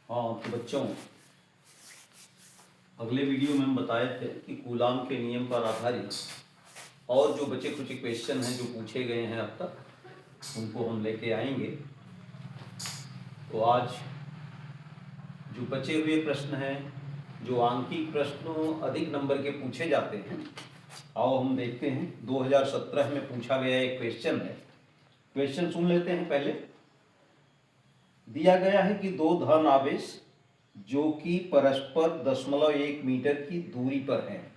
हाँ तो बच्चों, अगले वीडियो में हम बताए थे कि कूलाम के नियम पर आधारित और जो बचे कुछ क्वेश्चन हैं जो पूछे गए हैं अब तक, उनको हम लेके आएंगे। तो आज जो बचे हुए प्रश्न हैं, जो आंकिक प्रश्नों अधिक नंबर के पूछे जाते हैं, आओ हम देखते हैं। 2017 में पूछा गया एक क्वेश्चन है। क्वेश्चन सुन लेते हैं पहले। दिया गया है कि दो धन आवेश जो कि परस्पर 0.1 मीटर की दूरी पर हैं,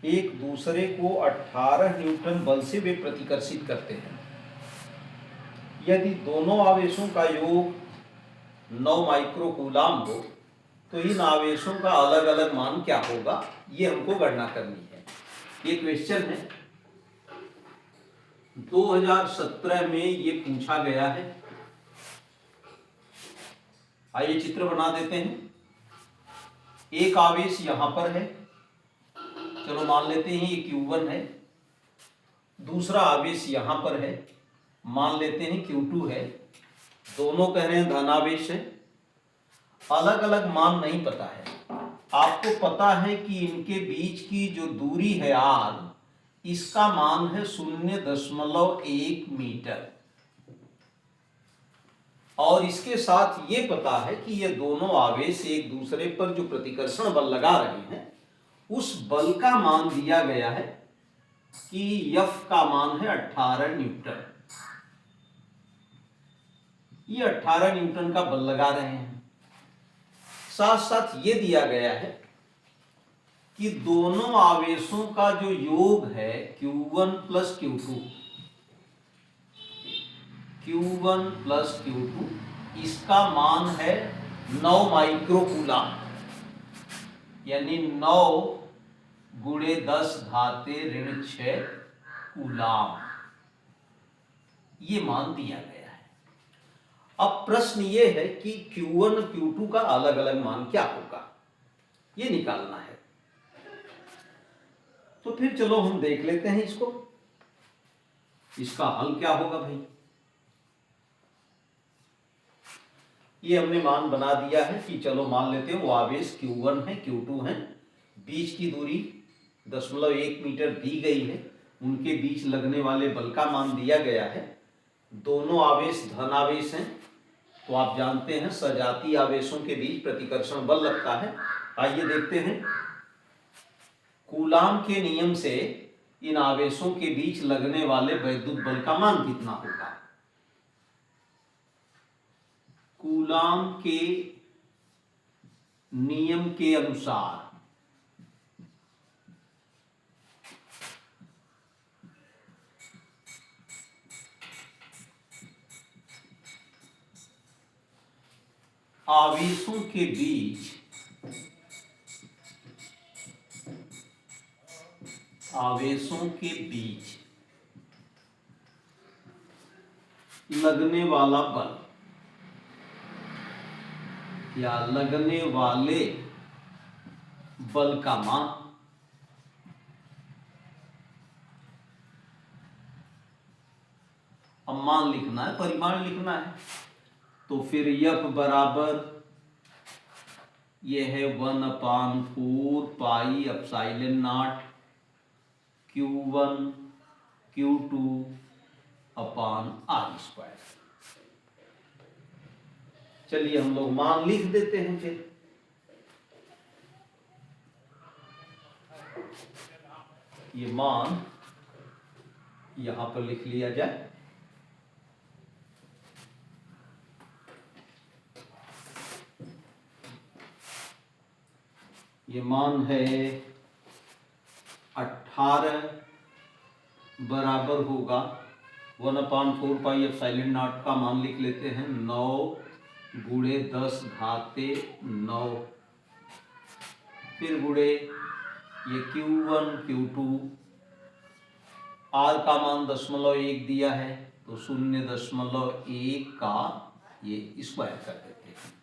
एक दूसरे को 18 न्यूटन बल से वे प्रतिकर्षित करते हैं। यदि दोनों आवेशों का योग 9 माइक्रो कूलाम हो तो इन आवेशों का अलग अलग मान क्या होगा, ये हमको गणना करनी है। ये क्वेश्चन है 2017 में ये पूछा गया है। आइए चित्र बना देते हैं। एक आवेश यहां पर है, चलो मान लेते हैं ये Q1 है। दूसरा आवेश यहां पर है, मान लेते हैं Q2 है। दोनों कह रहे हैं धनावेश है। अलग अलग मान नहीं पता है। आपको पता है कि इनके बीच की जो दूरी है R, इसका मान है 0.1 मीटर। और इसके साथ ये पता है कि ये दोनों आवेश एक दूसरे पर जो प्रतिकर्षण बल लगा रहे हैं, उस बल का मान दिया गया है कि F का मान है 18 न्यूटन। ये 18 न्यूटन का बल लगा रहे हैं। साथ साथ ये दिया गया है कि दोनों आवेशों का जो योग है Q1 plus Q2, Q1 plus Q2, इसका मान है 9 माइक्रो कूलाम, यानी 9 गुणे 10 घाते ऋण 6 कूलाम। ये मान दिया गया है। अब प्रश्न ये है कि Q1 Q2 का अलग अलग मान क्या होगा, ये निकालना है। तो फिर चलो हम देख लेते हैं इसको। इसका हल क्या होगा भाई। ये हमने मान बना दिया है कि चलो मान लेते हैं वो आवेश Q1 है, Q2 है। बीच की दूरी 0.1 मीटर दी गई है। उनके बीच लगने वाले बल का मान दिया गया है। दोनों आवेश धन आवेश हैं, तो आप जानते हैं सजातीय आवेशों के बीच प्रतिकर्षण बल लगता है। आइए देखते हैं कूलाम के नियम से इन आवेशों के बीच लगने वाले वैद्युत बल का मान कितना होगा। कूलाम के नियम के अनुसार आवेशों के बीच लगने वाला बल या लगने वाले बल का मान अब मान लिखना है, परिमाण लिखना है। तो फिर F बराबर यह है 1/4 pi epsilon not Q1 Q2 upon R²। चलिए हम लोग मान लिख देते हैं। फिर ये मान यहां पर लिख लिया जाए। ये मान है 18 बराबर होगा 1/4 पाई एप्सिलॉन नॉट का मान लिख लेते हैं 9 गुणे 10 घाते 9, फिर गुणे ये Q1 Q2, R का मान 0.1 दिया है तो 0.1 का ये स्क्वायर कर देते हैं।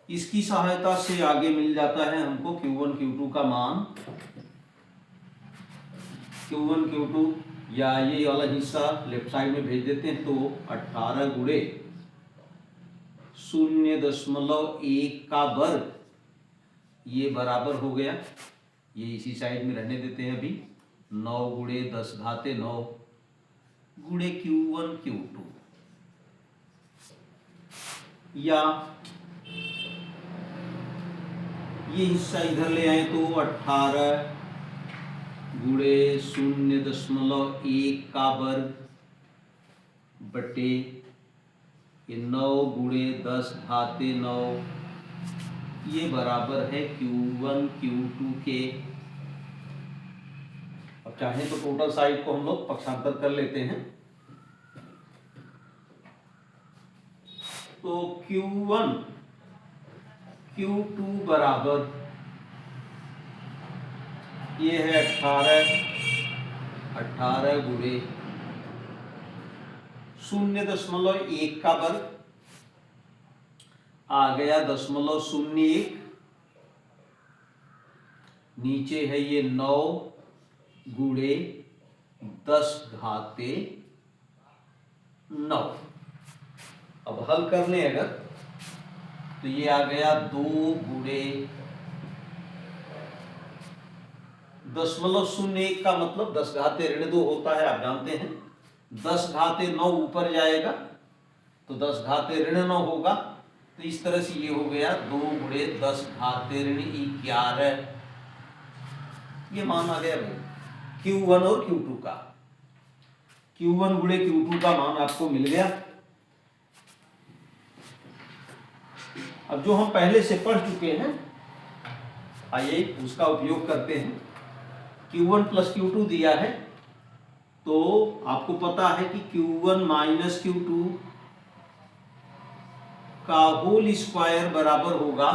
इसकी सहायता से आगे मिल जाता है हमको Q1 Q2 का मान। Q1 Q2 या ये वाला हिस्सा लेफ्ट साइड में भेज देते हैं तो 18 गुणे 0.1 का वर्ग, ये बराबर हो गया, ये इसी साइड में रहने देते हैं अभी, 9 गुणे 10 घाते 9 गुणे Q1 Q2, या ये हिस्सा इधर ले आए तो 18 गुणे 0.1 का वर्ग बटे ये 9 गुणे 10 घाते 9, ये बराबर है Q1 Q2 के। अब चाहें तो टोटल साइड को हम लोग पक्षांतर कर लेते हैं, तो Q1 Q2 बराबर ये है 18 गुणे 0.1 का वर्ग आ गया 0.01, नीचे है ये 9 गुणे 10 घाते 9। अब हल कर लें अगर, तो ये आ गया 2 गुणे 0.01 का मतलब 10 घाते ऋण 2 होता है, आप जानते हैं। 10 घाते 9 ऊपर जाएगा तो 10 घाते ऋण 9 होगा, तो इस तरह से ये हो गया 2 गुणे 10 घाते ऋण 11, ये मान आ गया भाई Q1 और Q2 का। Q1 गुणे Q2 का मान आपको मिल गया। अब जो हम पहले से पढ़ चुके हैं, आइए उसका उपयोग करते हैं। Q1 प्लस Q2 दिया है, तो आपको पता है कि Q1 माइनस Q2 का होल स्क्वायर बराबर होगा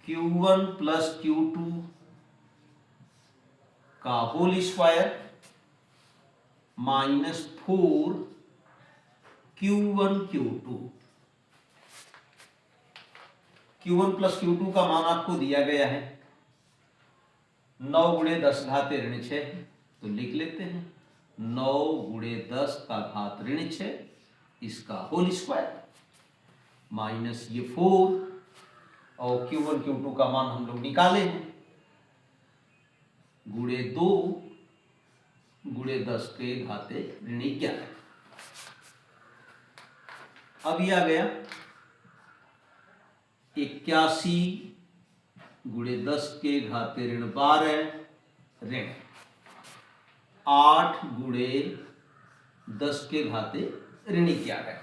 Q1 प्लस Q2 का whole square minus 4 Q1 Q2। Q1 plus Q2 का मान आपको दिया गया है 9 गुणे 10 घाते ऋण 6, तो लिख लेते हैं 9 गुणे 10 का घात ऋण 6, इसका होल स्क्वायर माइनस ये 4, और Q1 Q2 का मान हम लोग निकाले हैं, गुणे 2 गुणे 10 के घाते ऋण 11। अब ये आ गया 81 गुणे 10 के घाते ऋण 12 ऋण 8 गुणे 10 के घाते ऋण 11।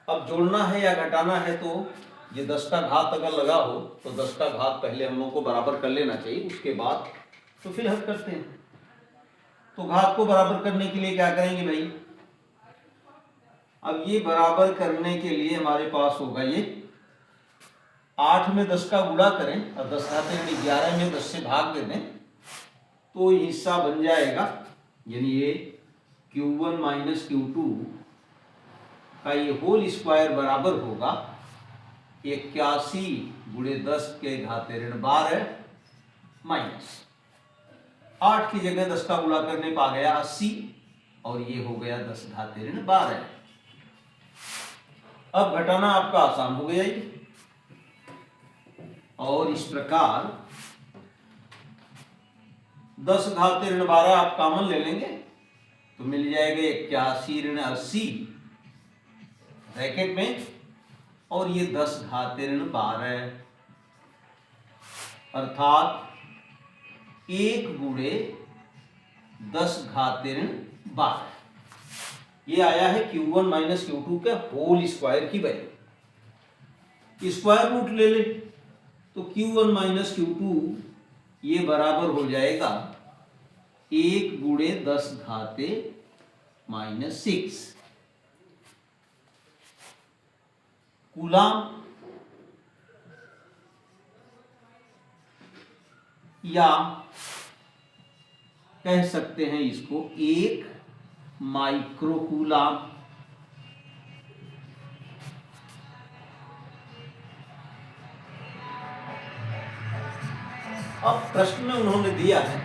अब जोड़ना है या घटाना है, तो ये 10 का घात अगर लगा हो तो 10 का घात पहले हम लोग को बराबर कर लेना चाहिए, उसके बाद तो फिर हल करते हैं। तो घात को बराबर करने के लिए क्या करेंगे भाई, अब ये बराबर करने के लिए हमारे पास होगा ये 8 में 10 का गुणा करें और 10 घाते ऋण 11 में 10 से भाग दे दें, तो ये हिस्सा बन जाएगा, यानी ये Q1 माइनस Q2 का ये होल स्क्वायर बराबर होगा 81 गुणे 10 के घाते ऋण 12 माइनस 8 की जगह 10 का गुणा करने पा गया 80, और ये हो गया 10 घाते ऋण 12। अब घटाना आपका आसान हो गया ही, और इस प्रकार 10 घाते ऋण 12 आप कॉमन ले लेंगे तो मिल जाएगा 81 ऋण 80 ब्रैकेट में, और ये 10 घाते ऋण 12, अर्थात 1 गुणे 10 घाते ऋण 12। ये आया है Q1 माइनस Q2 के होल स्क्वायर की वैल्यू। स्क्वायर रूट ले ले तो Q1 माइनस Q2 ये बराबर हो जाएगा 1 गुणे 10 घाते माइनस 6 कूलाम, या कह सकते हैं इसको 1 माइक्रो कूलाम। अब प्रश्न में उन्होंने दिया है,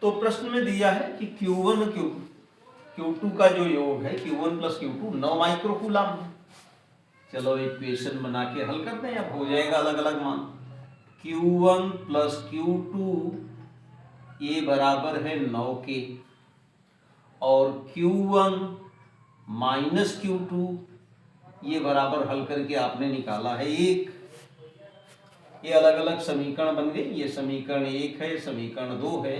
तो प्रश्न में दिया है कि Q1 Q Q2 का जो योग है Q1 plus Q2 9 micro coulomb है। चलो इक्वेशन बना के हल करते हैं, अब हो जाएगा अलग अलग मान। Q1 प्लस Q2 ये बराबर है 9 के, और Q1 माइनस Q2 ये बराबर हल करके आपने निकाला है 1। ये अलग अलग समीकरण बन गए। ये समीकरण 1 है, समीकरण 2 है।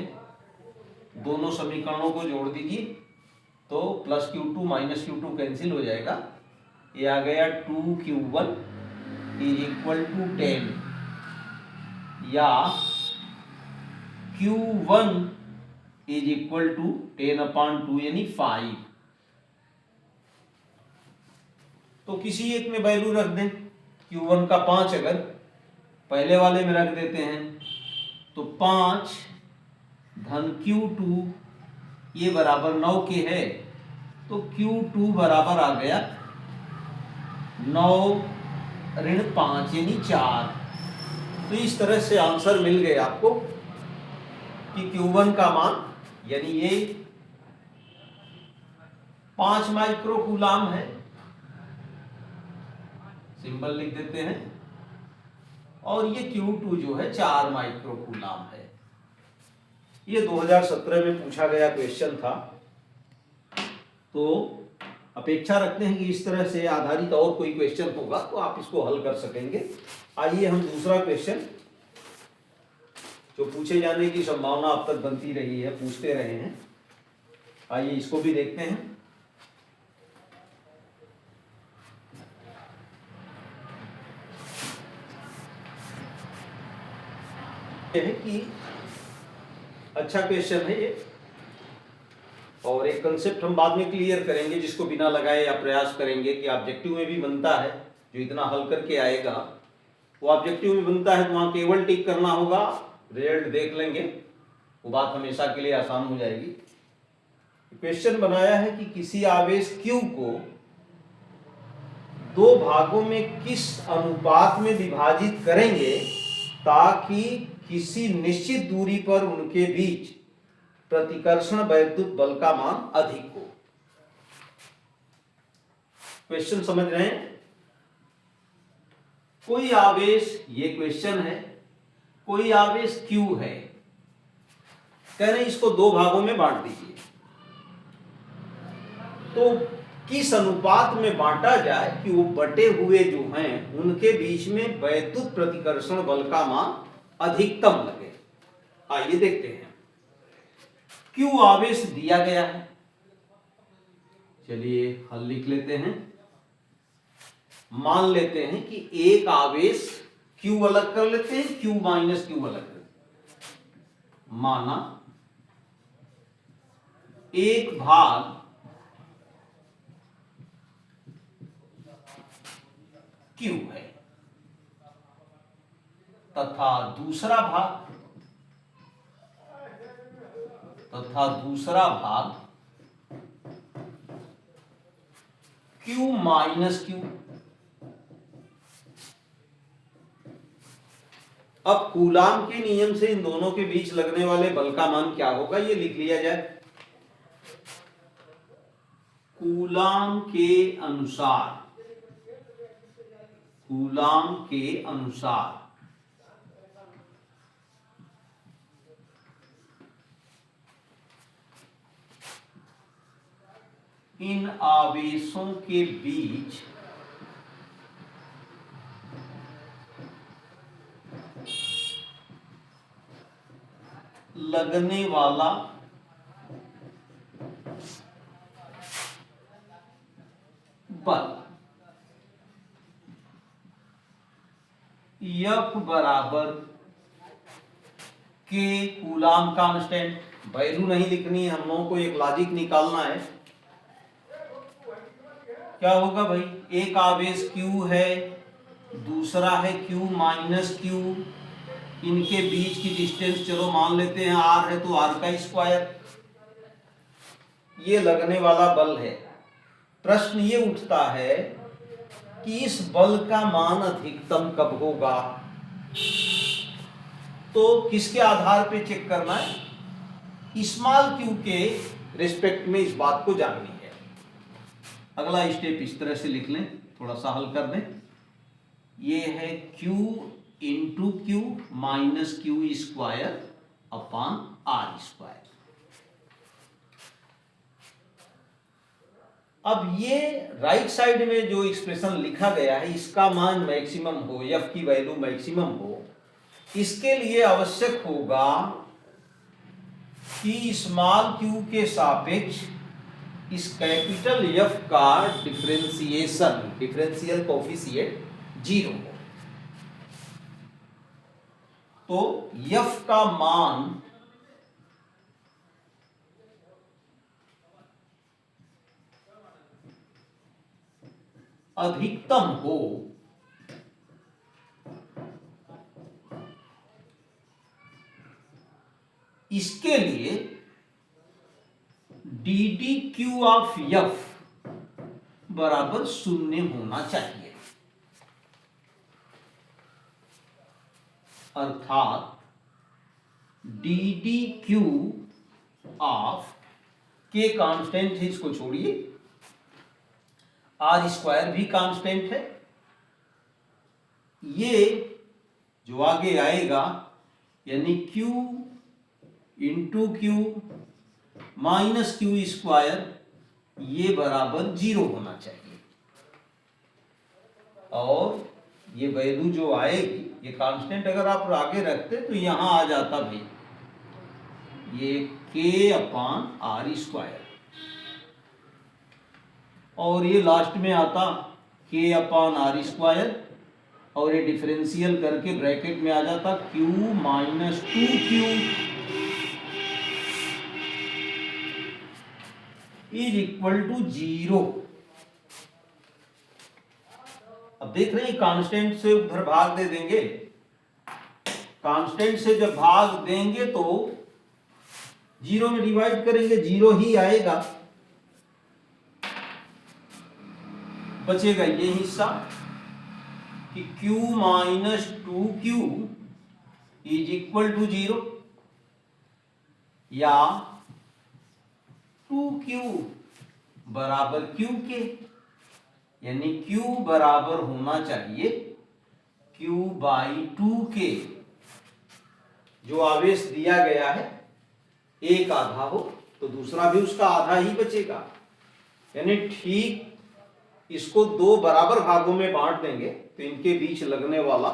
दोनों समीकरणों को जोड़ दीजिए तो plus Q2 minus Q2 cancel हो जाएगा। ये आ गया 2Q1 इज इक्वल टू 10, या Q1 इज इक्वल टू 10/2 यानी 5। तो किसी एक में वैल्यू रख दें। Q1 का 5 अगर पहले वाले में रख देते हैं तो 5 धन Q2 ये बराबर 9 के है, तो Q2 बराबर आ गया 9 ऋण 5 यानी 4। तो इस तरह से आंसर मिल गए आपको कि Q1 का मान यानी ये 5 माइक्रो कूलाम है, सिंबल लिख देते हैं, और ये Q2 जो है 4 माइक्रो कूलाम है। ये 2017 में पूछा गया क्वेश्चन था। तो अपेक्षा रखते हैं कि इस तरह से आधारित और कोई क्वेश्चन होगा तो आप इसको हल कर सकेंगे। आइए हम दूसरा क्वेश्चन जो पूछे जाने की संभावना अब तक बनती रही है, पूछते रहे हैं, आइए इसको भी देखते हैं। है कि अच्छा क्वेश्चन है ये, और एक कंसेप्ट हम बाद में क्लियर करेंगे जिसको बिना लगाए या प्रयास करेंगे कि ऑब्जेक्टिव में भी बनता है। जो इतना हल करके आएगा वो ऑब्जेक्टिव में बनता है, तो वहां केवल टिक करना होगा, रिजल्ट देख लेंगे, वो बात हमेशा के लिए आसान हो जाएगी। क्वेश्चन बनाया है कि किसी आवेश Q को दो भागों में किस अनुपात में विभाजित करेंगे ताकि किसी निश्चित दूरी पर उनके बीच प्रतिकर्षण वैद्युत बल का मान अधिक हो। क्वेश्चन समझ रहे हैं? कोई आवेश, ये क्वेश्चन है, कोई आवेश Q है, कह रहे हैं इसको दो भागों में बांट दीजिए, तो किस अनुपात में बांटा जाए कि वो बटे हुए जो हैं उनके बीच में वैद्युत प्रतिकर्षण बल का मान अधिकतम लगे। आइए देखते हैं। Q आवेश दिया गया है, चलिए हल लिख लेते हैं। मान लेते हैं कि एक आवेश Q अलग कर लेते हैं, Q माइनस Q अलग कर लेते हैं। माना एक भाग Q है तथा दूसरा भाग Q माइनस Q। अब कूलाम के नियम से इन दोनों के बीच लगने वाले बल का मान क्या होगा ये लिख लिया जाए। कूलाम के अनुसार इन आवेशों के बीच लगने वाला बल F बराबर के कूलाम कांस्टेंट। वैल्यू नहीं लिखनी है, हम लोगों को एक लॉजिक निकालना है। क्या होगा भाई, एक आवेश Q है, दूसरा है Q माइनस Q, इनके बीच की डिस्टेंस चलो मान लेते हैं R है, तो R का स्क्वायर, ये लगने वाला बल है। प्रश्न ये उठता है कि इस बल का मान अधिकतम कब होगा, तो किसके आधार पे चेक करना है, स्मॉल Q के रिस्पेक्ट में इस बात को जाननी है। अगला स्टेप इस तरह से लिख लें, थोड़ा सा हल कर दें। ये है Q into Q minus Q square upon R square. अब ये राइट साइड में जो एक्सप्रेशन लिखा गया है, इसका मान मैक्सिमम हो, एफ की वैल्यू मैक्सिमम हो, इसके लिए आवश्यक होगा कि स्मॉल क्यू के सापेक्ष इस कैपिटल एफ का डिफरेंशियल कोएफिशिएंट 0 हो। तो एफ का मान अधिकतम हो इसके लिए D D Q of F बराबर 0 होना चाहिए। अर्थात डी डी क्यू ऑफ के कांस्टेंट है, इसको छोड़िए, आर स्क्वायर भी कांस्टेंट है। ये जो आगे आएगा यानी Q into Q minus Q square, ये बराबर 0 होना चाहिए। और ये वैल्यू जो आएगी, ये कांस्टेंट अगर आप आगे रखते तो यहां आ जाता भाई ये K अपॉन आर स्क्वायर, और ये लास्ट में आता K अपॉन आर स्क्वायर, और ये डिफरेंशियल करके ब्रैकेट में आ जाता Q minus 2Q is equal to 0। अब देख रहे हैं कांस्टेंट से उधर भाग दे देंगे, कांस्टेंट से जब भाग देंगे तो 0 में डिवाइड करेंगे, 0 ही आएगा, बचेगा ये हिस्सा कि Q minus 2Q is equal to 0 या 2Q बराबर QK, यानी Q बराबर होना चाहिए Q बाई 2K। जो आवेश दिया गया है एक आधा हो तो दूसरा भी उसका आधा ही बचेगा, यानी ठीक इसको 2 बराबर भागों में बांट देंगे तो इनके बीच लगने वाला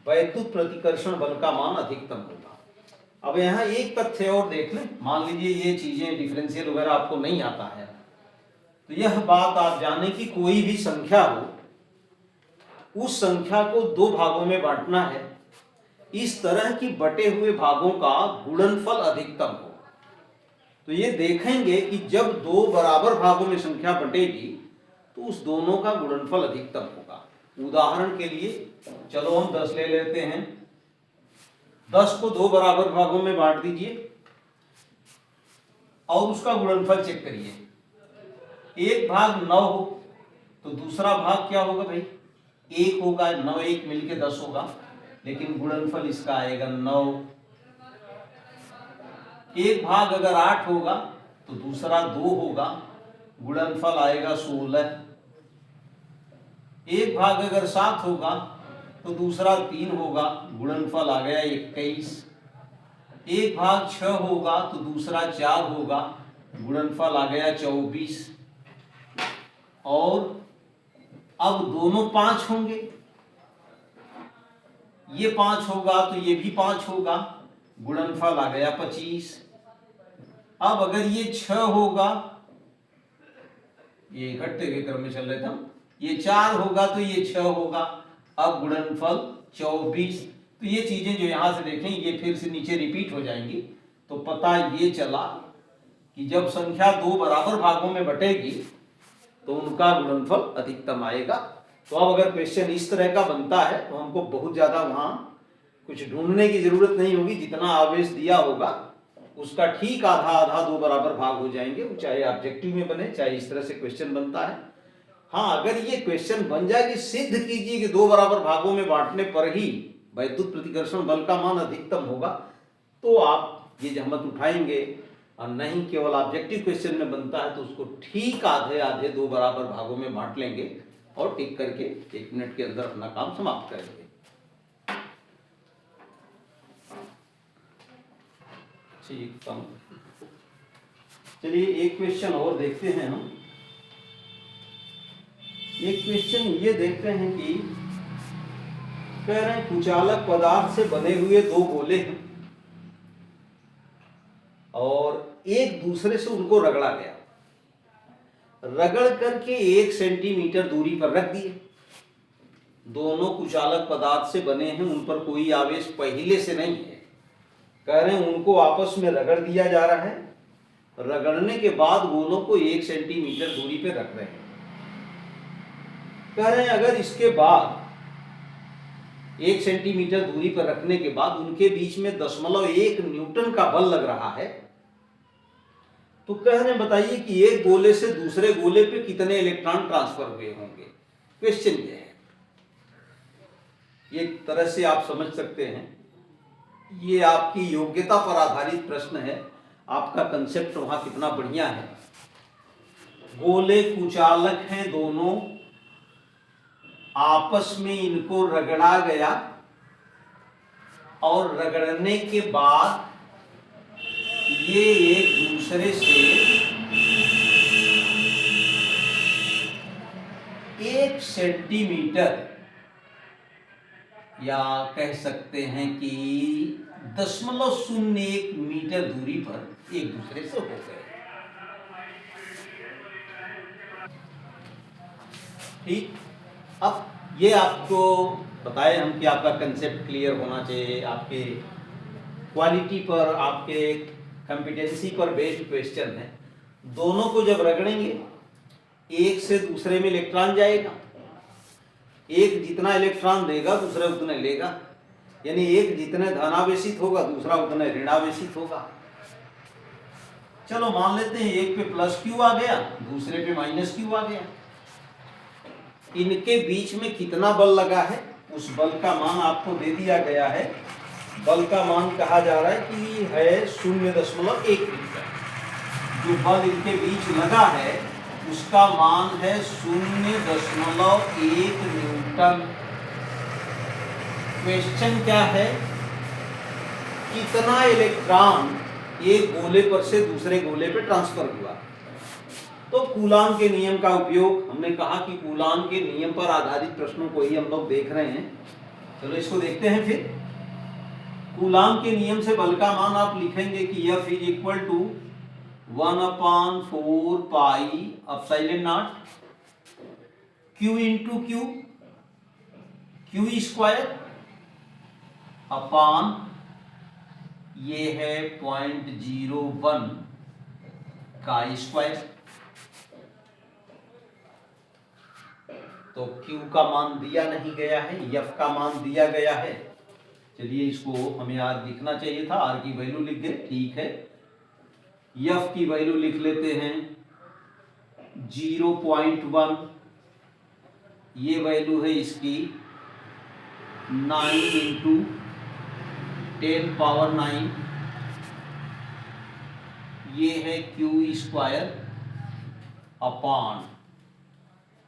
वैद्युत प्रतिकर्षण बल का मान अधिकतम होगा। अब यहाँ एक तथ्य और देख लें, मान लीजिए ये चीजें डिफरेंशियल वगैरह आपको नहीं आता है, तो यह बात आप जाने की कोई भी संख्या हो, उस संख्या को 2 भागों में बांटना है, इस तरह की बटे हुए भागों का गुणनफल अधिकतम हो। तो ये देखेंगे कि जब 2 बराबर भागों में संख्या बटेगी तो उस दोनों का गुणनफल अधिकतम होगा। उदाहरण के लिए चलो हम 10 ले लेते हैं, 10 को 2 बराबर भागों में बांट दीजिए और उसका गुणनफल चेक करिए। एक भाग 9 हो तो दूसरा भाग क्या होगा भाई, 1 होगा, 9 1 मिलके 10 होगा, लेकिन गुणनफल इसका आएगा 9। एक भाग अगर 8 होगा तो दूसरा 2 होगा, गुणनफल आएगा 16। एक भाग अगर 7 होगा तो दूसरा 3 होगा, गुणनफल आ गया 21। एक भाग 6 होगा तो दूसरा 4 होगा, गुणनफल आ गया 24। और अब दोनों 5 होंगे, ये 5 होगा तो ये भी 5 होगा, गुणनफल आ गया 25। अब अगर ये 6 होगा, ये घटते के क्रम में चल रहे थे हम, ये 4 होगा तो ये 6 होगा, अब गुणनफल 24। तो ये चीजें जो यहां से देखें ये फिर से नीचे रिपीट हो जाएंगी, तो पता ये चला कि जब संख्या 2 बराबर भागों में बटेगी तो उनका गुणनफल अधिकतम आएगा। तो अब अगर क्वेश्चन इस तरह का बनता है तो हमको बहुत ज्यादा वहां कुछ ढूंढने की जरूरत नहीं होगी, जितना आवेश दिया होगा उसका ठीक आधा आधा 2 बराबर भाग हो जाएंगे, वो चाहे ऑब्जेक्टिव में बने चाहे इस तरह से क्वेश्चन बनता है। हाँ, अगर ये क्वेश्चन बन जाए कि सिद्ध कीजिए कि 2 बराबर भागों में बांटने पर ही वैद्युत प्रतिकर्षण बल का मान अधिकतम होगा, तो आप ये जहमत उठाएंगे और नहीं केवल ऑब्जेक्टिव क्वेश्चन में बनता है तो उसको ठीक आधे आधे 2 बराबर भागों में बांट लेंगे और टिक करके 1 मिनट के अंदर अपना काम समाप्त करेंगे। ठीक, कम। चलिए एक क्वेश्चन और देखते हैं हम। एक क्वेश्चन ये देखते हैं कि कह रहे हैं कुचालक पदार्थ से बने हुए 2 गोले हैं और एक दूसरे से उनको रगड़ा गया, रगड़ करके 1 सेंटीमीटर दूरी पर रख दिए। दोनों कुचालक पदार्थ से बने हैं, उन पर कोई आवेश पहले से नहीं है। कह रहे हैं उनको आपस में रगड़ दिया जा रहा है, रगड़ने के बाद गोलों को 1 सेंटीमीटर दूरी पर रख रहे हैं। कह रहे हैं अगर इसके बाद 1 सेंटीमीटर दूरी पर रखने के बाद उनके बीच में 0.1 न्यूटन का बल लग रहा है, तो कह रहे हैं बताइए कि एक गोले से दूसरे गोले पे कितने इलेक्ट्रॉन ट्रांसफर हुए होंगे। क्वेश्चन ये है। एक तरह से आप समझ सकते हैं ये आपकी योग्यता पर आधारित प्रश्न है। आपका कंसेप्ट वहां कितना बढ़िया है। गोले कुचालक हैं दोनों, आपस में इनको रगड़ा गया और रगड़ने के बाद ये एक दूसरे से 1 सेंटीमीटर या कह सकते हैं कि 0.01 मीटर दूरी पर एक दूसरे से हो गए। ठीक, अब ये आपको बताए हम कि आपका कंसेप्ट क्लियर होना चाहिए, आपके क्वालिटी पर, आपके कॉम्पिटेंसी पर बेस्ड क्वेश्चन है। दोनों को जब रगड़ेंगे एक से दूसरे में इलेक्ट्रॉन जाएगा, एक जितना इलेक्ट्रॉन देगा दूसरा उतना लेगा, यानी एक जितने धनावेशित होगा दूसरा उतना ऋणावेशित होगा। चलो मान लेते हैं एक पे प्लस क्यू आ गया, दूसरे पे माइनस क्यू आ गया। इनके बीच में कितना बल लगा है उस बल का मान आपको दे दिया गया है। बल का मान कहा जा रहा है कि है 0.1 मीटर। जो बल इनके बीच लगा है उसका मान है 0.1 न्यूटन। क्वेश्चन क्या है, कितना इलेक्ट्रॉन एक गोले पर से दूसरे गोले पर ट्रांसफर हुआ। तो कूलाम के नियम का उपयोग, हमने कहा कि कूलाम के नियम पर आधारित प्रश्नों को ही हम लोग देख रहे हैं। चलो इसको देखते हैं। फिर कूलाम के नियम से बल का मान आप लिखेंगे कि F is equal to 1/4 pi epsilon naught Q into Q square upon ये है 0.01 का स्क्वायर। तो Q का मान दिया नहीं गया है, F का मान दिया गया है। चलिए इसको हमें R लिखना चाहिए था, R की वैल्यू लिख दे, ठीक है। F की वैल्यू लिख लेते हैं 0.1, ये वैल्यू है इसकी 9 इंटू 10⁻⁹, ये है Q स्क्वायर अपॉन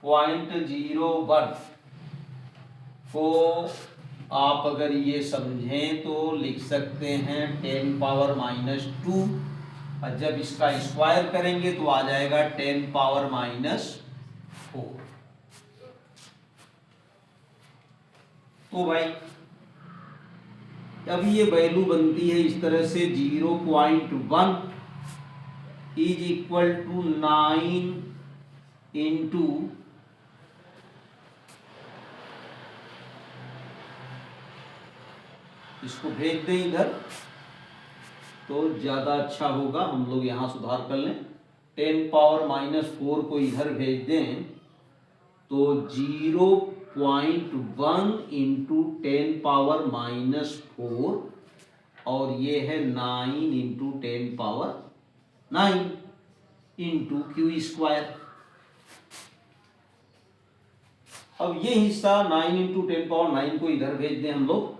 0.01 को आप अगर ये समझें तो लिख सकते हैं 10⁻⁻2, और जब इसका स्क्वायर करेंगे तो आ जाएगा 10⁻⁻4। तो भाई अब ये वैल्यू बनती है इस तरह से 0.1 इज इक्वल टू 9 इंटू इसको भेज दें इधर तो ज्यादा अच्छा होगा, हम लोग यहां सुधार कर लें। 10⁻⁻4 को इधर भेज दें तो 0.1 इंटू 10⁻⁻4 और ये है 9 इंटू 10⁻9 इंटू Q स्क्वायर। अब ये हिस्सा 9 इंटू 10⁻9 को इधर भेज दें हम लोग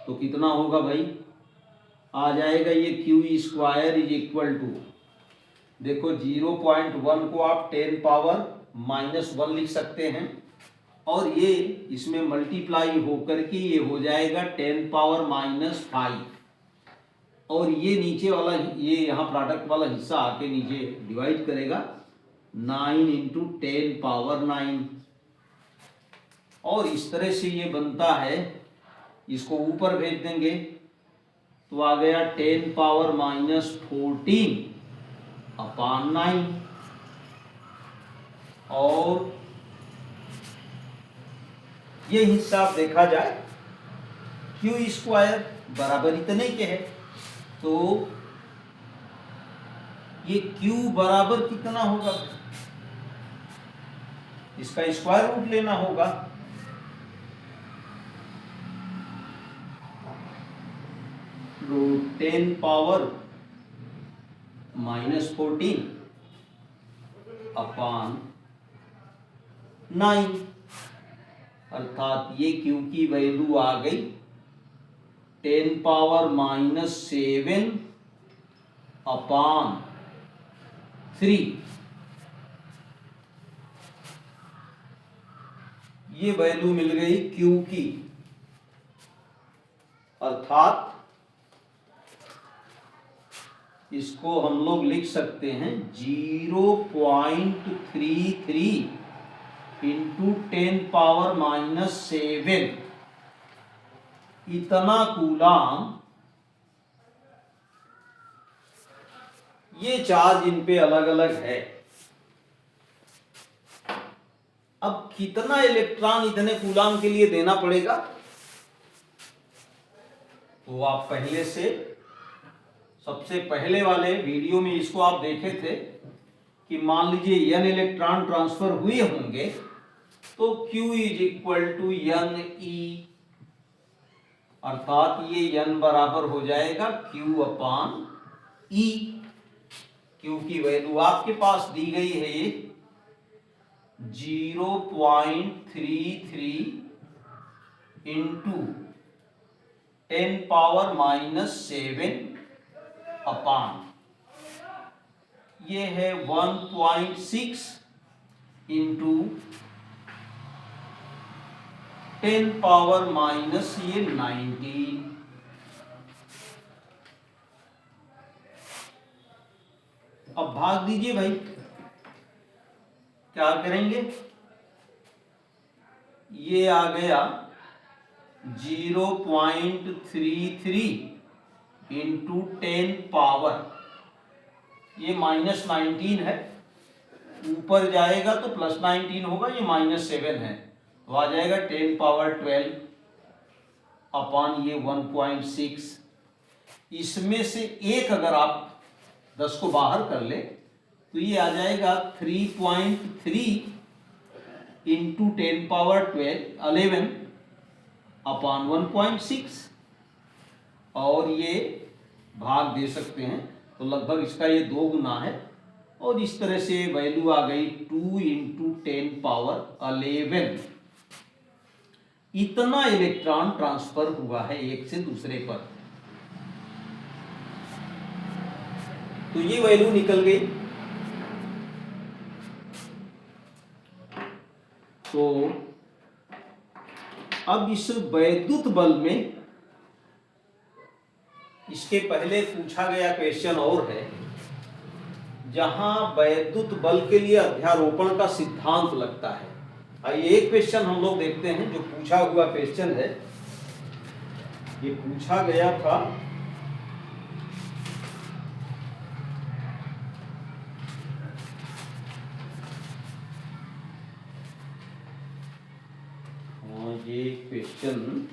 तो कितना होगा भाई आ जाएगा ये Q square is equal to, देखो 0.1 को आप 10 पावर -1 लिख सकते हैं, और ये इसमें मल्टीप्लाई होकर के ये हो जाएगा 10 पावर -5, और ये नीचे वाला, ये यहाँ प्रोडक्ट वाला हिस्सा आके नीचे डिवाइड करेगा 9 इंटू 10 पावर 9, और इस तरह से ये बनता है। इसको ऊपर भेज देंगे तो आ गया 10 पावर -14 अपॉन 9, और ये हिस्सा देखा जाए क्यू स्क्वायर बराबर इतने के है, तो ये क्यू बराबर कितना होगा, इसका स्क्वायर रूट लेना होगा। रूट 10 पावर -14 अपॉन 9, अर्थात ये क्यू की वैल्यू आ गई 10 पावर -7 अपॉन 3। ये वैल्यू मिल गई क्यू की, अर्थात इसको हम लोग लिख सकते हैं 0.33 इंटू 10 पावर -7, इतना कूलाम ये चार्ज इन पे अलग अलग है। अब कितना इलेक्ट्रॉन इतने कूलाम के लिए देना पड़ेगा, तो आप पहले से, सबसे पहले वाले वीडियो में इसको आप देखे थे कि मान लीजिए n इलेक्ट्रॉन ट्रांसफर हुए होंगे तो Q is equal to N E, अर्थात ये n बराबर हो जाएगा Q अपॉन E। Q की वैल्यू आपके पास दी गई है ये 0.33 इंटू 10 पावर -7 अपॉन, ये है 1.6 इंटू 10 पावर -19। अब भाग दीजिए भाई, क्या करेंगे, ये आ गया 0.33 इंटू 10 पावर, ये -19 है, ऊपर जाएगा तो +19 होगा, ये -7 है, तो आ जाएगा 10 पावर 12 अपॉन ये 1.6। इसमें से एक अगर आप 10 को बाहर कर ले तो ये आ जाएगा 3.3 इंटू 10 पावर 11 अपॉन 1.6, और ये भाग दे सकते हैं तो लगभग इसका ये 2 गुना है, और इस तरह से वैल्यू आ गई 2 इंटू 10 पावर 11। इतना इलेक्ट्रॉन ट्रांसफर हुआ है एक से दूसरे पर, तो ये वैल्यू निकल गई। तो अब इस वैद्युत बल में, इसके पहले पूछा गया क्वेश्चन और है, जहां वैद्युत बल के लिए अध्यारोपण का सिद्धांत लगता है। आइए एक क्वेश्चन हम लोग देखते हैं जो पूछा हुआ क्वेश्चन है। ये पूछा गया था ये क्वेश्चन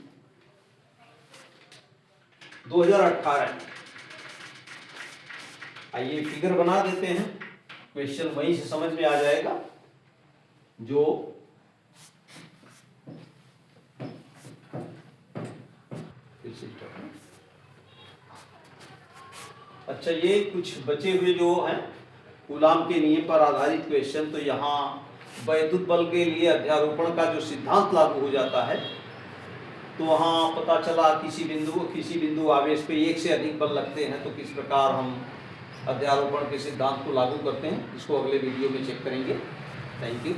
2018। आइए फिगर बना देते हैं, क्वेश्चन वहीं से समझ में आ जाएगा। जो अच्छा, ये कुछ बचे हुए जो हैं कूलाम के नियम पर आधारित क्वेश्चन, तो यहाँ वैद्युत बल के लिए अध्यारोपण का जो सिद्धांत लागू हो जाता है तो वहाँ पता चला किसी बिंदु आवेश पे एक से अधिक बल लगते हैं तो किस प्रकार हम अध्यारोपण के सिद्धांत को लागू करते हैं, इसको अगले वीडियो में चेक करेंगे। Thank you.